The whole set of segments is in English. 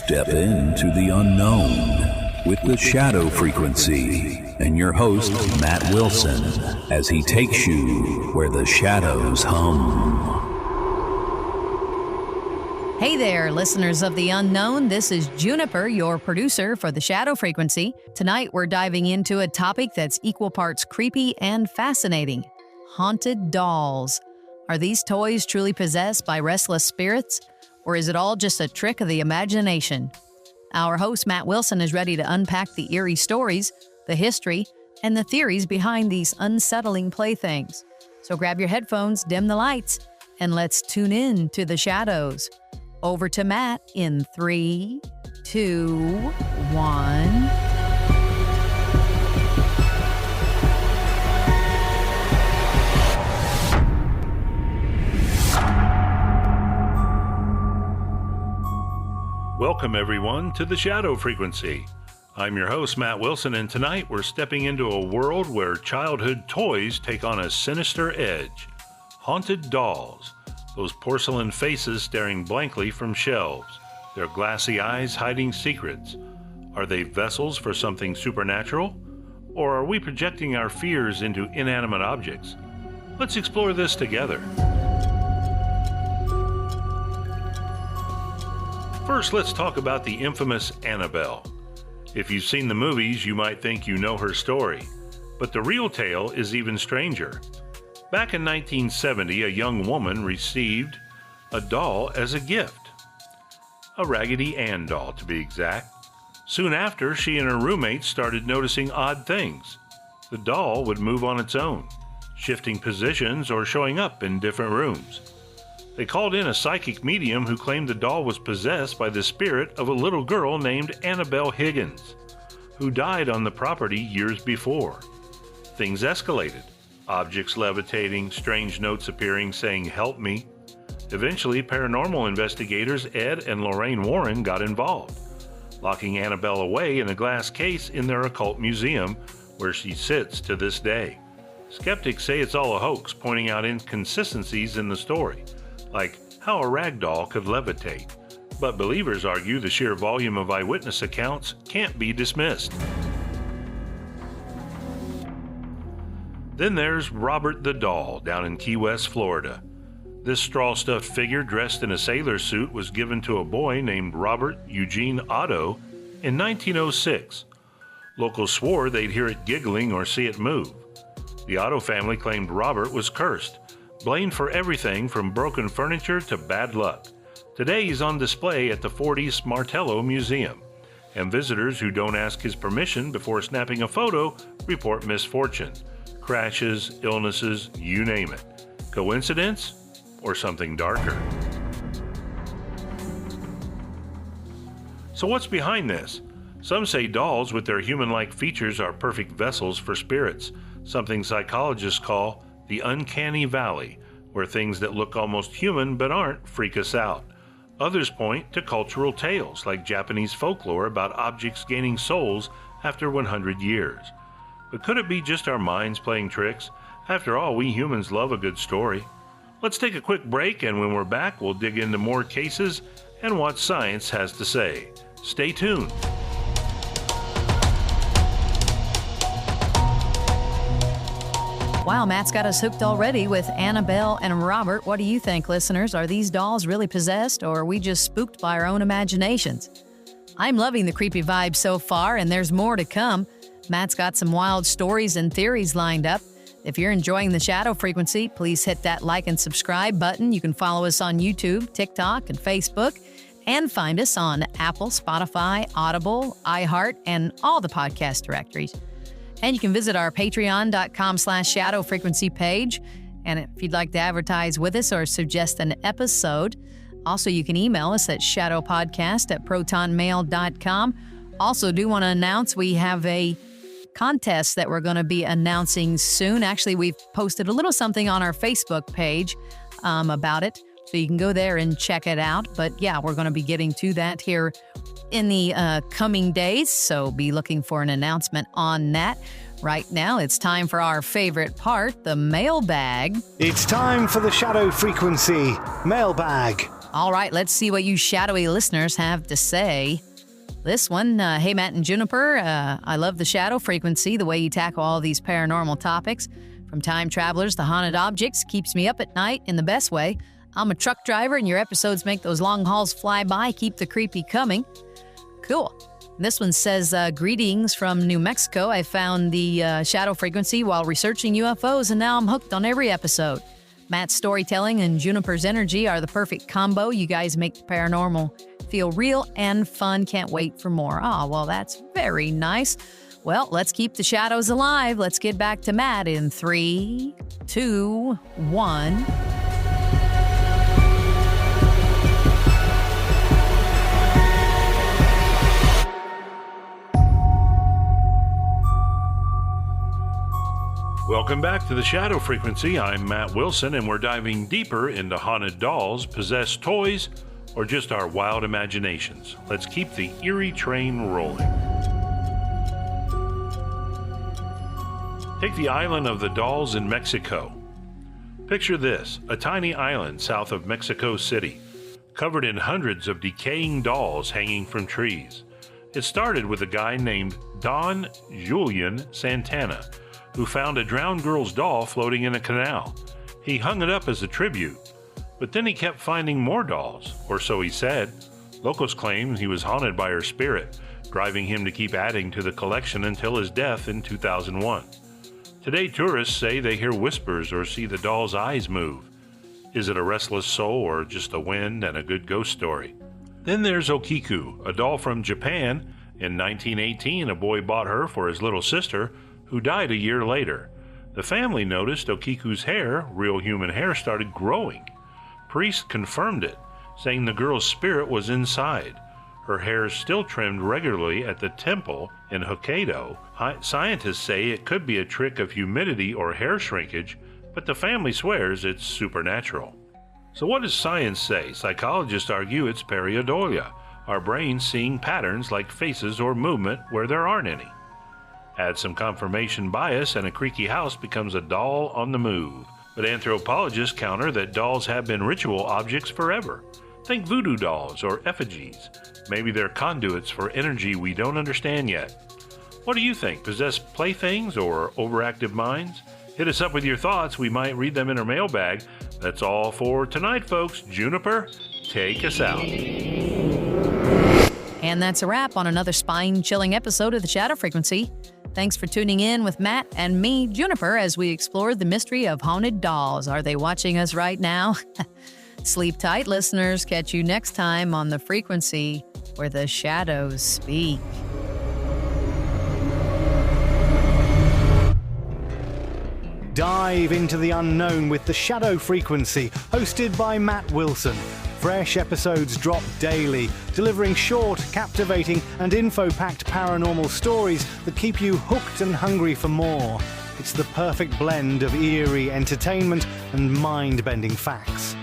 Step into the unknown with the shadow frequency and your host, Matt Wilson, as he takes you where the shadows hum. Hey there, listeners of The Unknown. This is Juniper, your producer for the Shadow Frequency. Tonight, we're diving into a topic that's equal parts creepy and fascinating: haunted dolls. Are these toys truly possessed by restless spirits, or is it all just a trick of the imagination? Our host, Matt Wilson, is ready to unpack the eerie stories, the history, and the theories behind these unsettling playthings. So grab your headphones, dim the lights, and let's tune in to the shadows. Over to Matt in 3, 2, 1. Welcome, everyone, to the Shadow Frequency. I'm your host, Matt Wilson, and tonight we're stepping into a world where childhood toys take on a sinister edge. Haunted dolls. Those porcelain faces staring blankly from shelves, their glassy eyes hiding secrets. Are they vessels for something supernatural? Or are we projecting our fears into inanimate objects? Let's explore this together. First, let's talk about the infamous Annabelle. If you've seen the movies, you might think you know her story, but the real tale is even stranger. Back in 1970, a young woman received a doll as a gift. A Raggedy Ann doll, to be exact. Soon after, she and her roommates started noticing odd things. The doll would move on its own, shifting positions or showing up in different rooms. They called in a psychic medium who claimed the doll was possessed by the spirit of a little girl named Annabelle Higgins, who died on the property years before. Things escalated. Objects levitating, strange notes appearing saying, "Help me." Eventually, paranormal investigators Ed and Lorraine Warren got involved, locking Annabelle away in a glass case in their occult museum, where she sits to this day. Skeptics say it's all a hoax, pointing out inconsistencies in the story, like how a rag doll could levitate. But believers argue the sheer volume of eyewitness accounts can't be dismissed. Then there's Robert the Doll down in Key West, Florida. This straw-stuffed figure dressed in a sailor suit was given to a boy named Robert Eugene Otto in 1906. Locals swore they'd hear it giggling or see it move. The Otto family claimed Robert was cursed, blamed for everything from broken furniture to bad luck. Today he's on display at the 40s Martello Museum, and visitors who don't ask his permission before snapping a photo report misfortune. Crashes, illnesses, you name it. Coincidence or something darker? So what's behind this? Some say dolls with their human-like features are perfect vessels for spirits, something psychologists call the uncanny valley, where things that look almost human but aren't freak us out. Others point to cultural tales like Japanese folklore about objects gaining souls after 100 years. But could it be just our minds playing tricks? After all, we humans love a good story. Let's take a quick break, and when we're back, we'll dig into more cases and what science has to say. Stay tuned. Wow, Matt's got us hooked already with Annabelle and Robert. What do you think, listeners? Are these dolls really possessed, or are we just spooked by our own imaginations? I'm loving the creepy vibe so far, and there's more to come. Matt's got some wild stories and theories lined up. If you're enjoying the Shadow Frequency, please hit that like and subscribe button. You can follow us on YouTube, TikTok, and Facebook, and find us on Apple, Spotify, Audible, iHeart, and all the podcast directories. And you can visit our patreon.com/Shadow Frequency page. And if you'd like to advertise with us or suggest an episode, also you can email us at shadowpodcast@protonmail.com. Also do want to announce we have a contest that we're going to be announcing soon. Actually, we've posted a little something on our Facebook page about it, so you can go there and check it out. But yeah, we're going to be getting to that here in the coming days, so be looking for an announcement on that. Right now, it's time for our favorite part, the mailbag. It's time for the Shadow Frequency mailbag. All right, let's see what you shadowy listeners have to say. This one, hey, Matt and Juniper, I love the shadow frequency, the way you tackle all these paranormal topics. From time travelers to haunted objects, keeps me up at night in the best way. I'm a truck driver, and your episodes make those long hauls fly by, keep the creepy coming. Cool. This one says, greetings from New Mexico. I found the shadow frequency while researching UFOs, and now I'm hooked on every episode. Matt's storytelling and Juniper's energy are the perfect combo. You guys make the paranormal feel real and fun. Can't wait for more. Oh, well, that's very nice. Well, let's keep the shadows alive. Let's get back to Matt in 3, 2, 1. Welcome back to the Shadow Frequency. I'm Matt Wilson, and we're diving deeper into haunted dolls, possessed toys, or just our wild imaginations. Let's keep the eerie train rolling. Take the island of the dolls in Mexico. Picture this, a tiny island south of Mexico City, covered in hundreds of decaying dolls hanging from trees. It started with a guy named Don Julian Santana, who found a drowned girl's doll floating in a canal. He hung it up as a tribute, but then he kept finding more dolls, or so he said. Locals claim he was haunted by her spirit, driving him to keep adding to the collection until his death in 2001. Today, tourists say they hear whispers or see the doll's eyes move. Is it a restless soul or just a wind and a good ghost story? Then there's Okiku, a doll from Japan. In 1918, a boy bought her for his little sister, who died a year later. The family noticed Okiku's hair, real human hair, started growing. Priests confirmed it, saying the girl's spirit was inside. Her hair is still trimmed regularly at the temple in Hokkaido. Scientists say it could be a trick of humidity or hair shrinkage, but the family swears it's supernatural. So what does science say? Psychologists argue it's pareidolia, our brains seeing patterns like faces or movement where there aren't any. Add some confirmation bias and a creaky house becomes a doll on the move. But anthropologists counter that dolls have been ritual objects forever. Think voodoo dolls or effigies. Maybe they're conduits for energy we don't understand yet. What do you think? Possessed playthings or overactive minds? Hit us up with your thoughts. We might read them in our mailbag. That's all for tonight, folks. Juniper, take us out. And that's a wrap on another spine-chilling episode of the Shadow Frequency. Thanks for tuning in with Matt and me, Juniper, as we explored the mystery of haunted dolls. Are they watching us right now? Sleep tight, listeners. Catch you next time on the frequency where the shadows speak. Dive into the unknown with the Shadow Frequency, hosted by Matt Wilson. Fresh episodes drop daily, delivering short, captivating, and info-packed paranormal stories that keep you hooked and hungry for more. It's the perfect blend of eerie entertainment and mind-bending facts.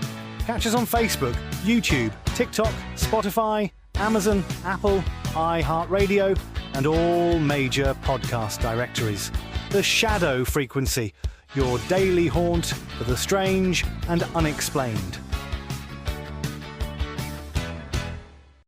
Catch us on Facebook, YouTube, TikTok, Spotify, Amazon, Apple, iHeartRadio, and all major podcast directories. The Shadow Frequency, your daily haunt for the strange and unexplained.